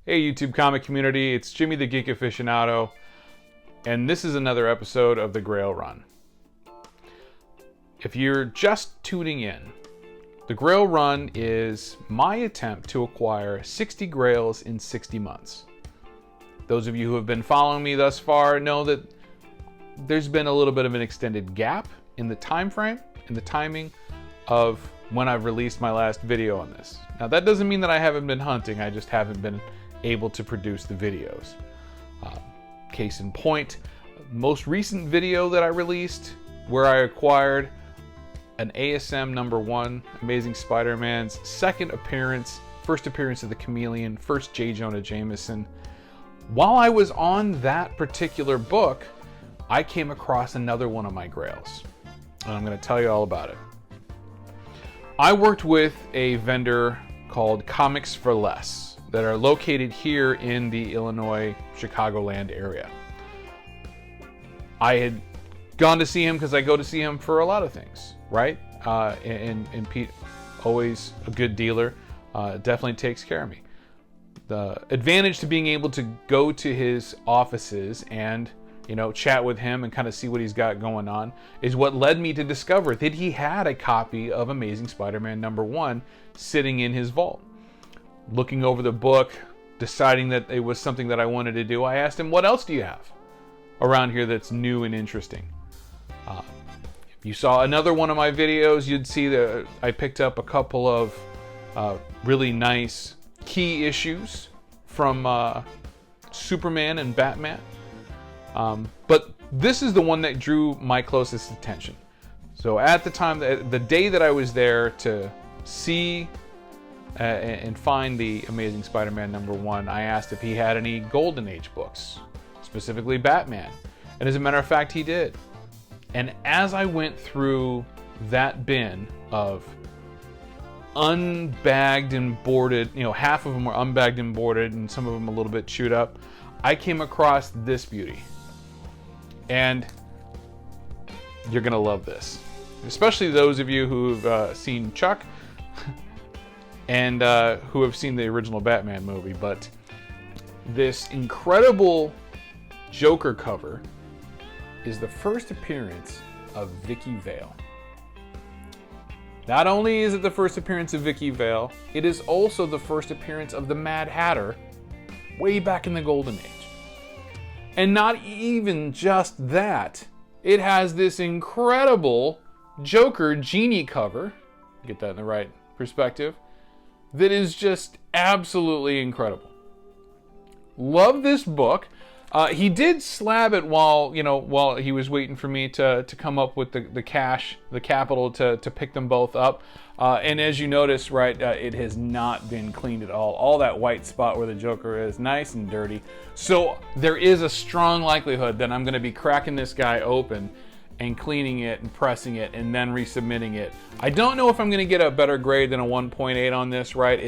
Hey YouTube comic community, it's Jimmy the Geek Aficionado, and this is another episode of the Grail Run. If you're just tuning in, the Grail Run is my attempt to acquire 60 Grails in 60 months. Those of you who have been following me thus far know that there's been a little bit of an extended gap in the time frame, in the timing of when I've released my last video on this. Now that doesn't mean that I haven't been hunting, I just haven't been able to produce the videos. Case in point, most recent video that I released where I acquired an ASM #1 Amazing Spider-Man's second appearance, first appearance of the Chameleon, first J. Jonah Jameson. While I was on that particular book, I came across another one of my grails, and I'm going to tell you all about it. I worked with a vendor called Comics for Less that are located here in the Illinois, Chicagoland area. I had gone to see him because I go to see him for a lot of things, right? And Pete, always a good dealer, definitely takes care of me. The advantage to being able to go to his offices and chat with him and kind of see what he's got going on is what led me to discover that he had a copy of Amazing Spider-Man #1 sitting in his vault. Looking over the book, deciding that it was something that I wanted to do, I asked him, what else do you have around here that's new and interesting? If you saw another one of my videos, you'd see that I picked up a couple of really nice key issues from Superman and Batman. But this is the one that drew my closest attention. So at the time, the day that I was there to see and find the Amazing Spider-Man #1, I asked if he had any Golden Age books, specifically Batman. And as a matter of fact, he did. And as I went through that bin of unbagged and boarded, half of them were unbagged and boarded and some of them a little bit chewed up, I came across this beauty. And you're gonna love this, especially those of you who've seen Chuck and who have seen the original Batman movie. But this incredible Joker cover is the first appearance of Vicky Vale. Not only is it the first appearance of Vicky Vale, it is also the first appearance of the Mad Hatter way back in the Golden Age. And not even just that, it has this incredible Joker genie cover, get that in the right perspective, that is just absolutely incredible. Love this book. He did slab it while he was waiting for me to come up with the capital to pick them both up. And as you notice, right, it has not been cleaned at all. All that white spot where the Joker is, nice and dirty. So there is a strong likelihood that I'm going to be cracking this guy open and cleaning it and pressing it and then resubmitting it. I don't know if I'm going to get a better grade than a 1.8 on this, right?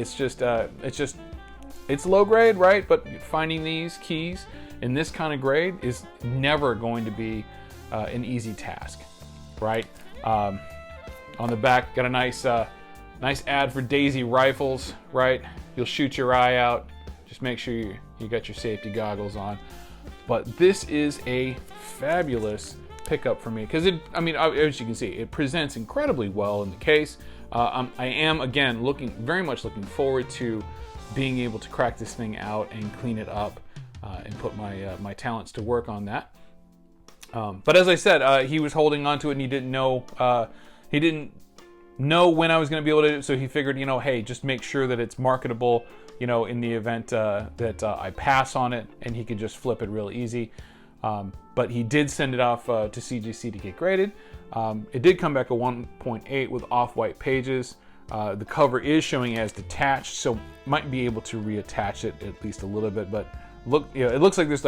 It's low grade, right? But finding these keys in this kind of grade is never going to be an easy task, right? On the back, got a nice ad for Daisy rifles, right? You'll shoot your eye out. Just make sure you got your safety goggles on. But this is a fabulous pickup for me because as you can see, it presents incredibly well in the case. I am again very much looking forward to being able to crack this thing out and clean it up and put my talents to work on that. But as I said, he was holding on to it and he didn't know when I was going to be able to, so he figured, hey, just make sure that it's marketable, in the event that I pass on it, and he could just flip it real easy. But he did send it off to CGC to get graded. It did come back a 1.8 with off-white pages. The cover is showing as detached, so might be able to reattach it at least a little bit. But look, it looks like there's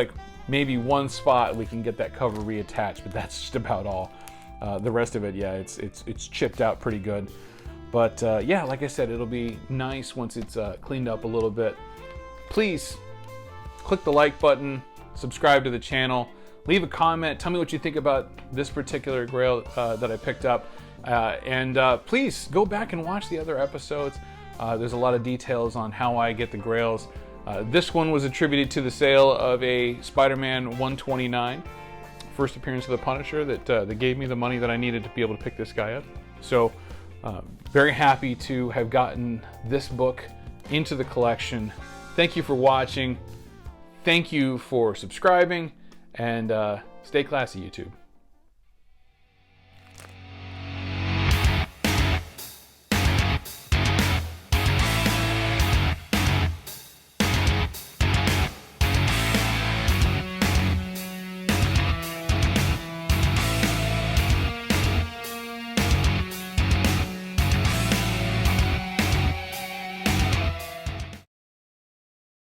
maybe one spot we can get that cover reattached, but that's just about all. The rest of it, yeah, it's chipped out pretty good. But yeah, like I said, it'll be nice once it's cleaned up a little bit. Please click the like button, subscribe to the channel, leave a comment, tell me what you think about this particular grail that I picked up. And please go back and watch the other episodes. There's a lot of details on how I get the grails. This one was attributed to the sale of a Spider-Man 129, first appearance of the Punisher, that gave me the money that I needed to be able to pick this guy up. So very happy to have gotten this book into the collection. Thank you for watching. Thank you for subscribing, and stay classy, YouTube.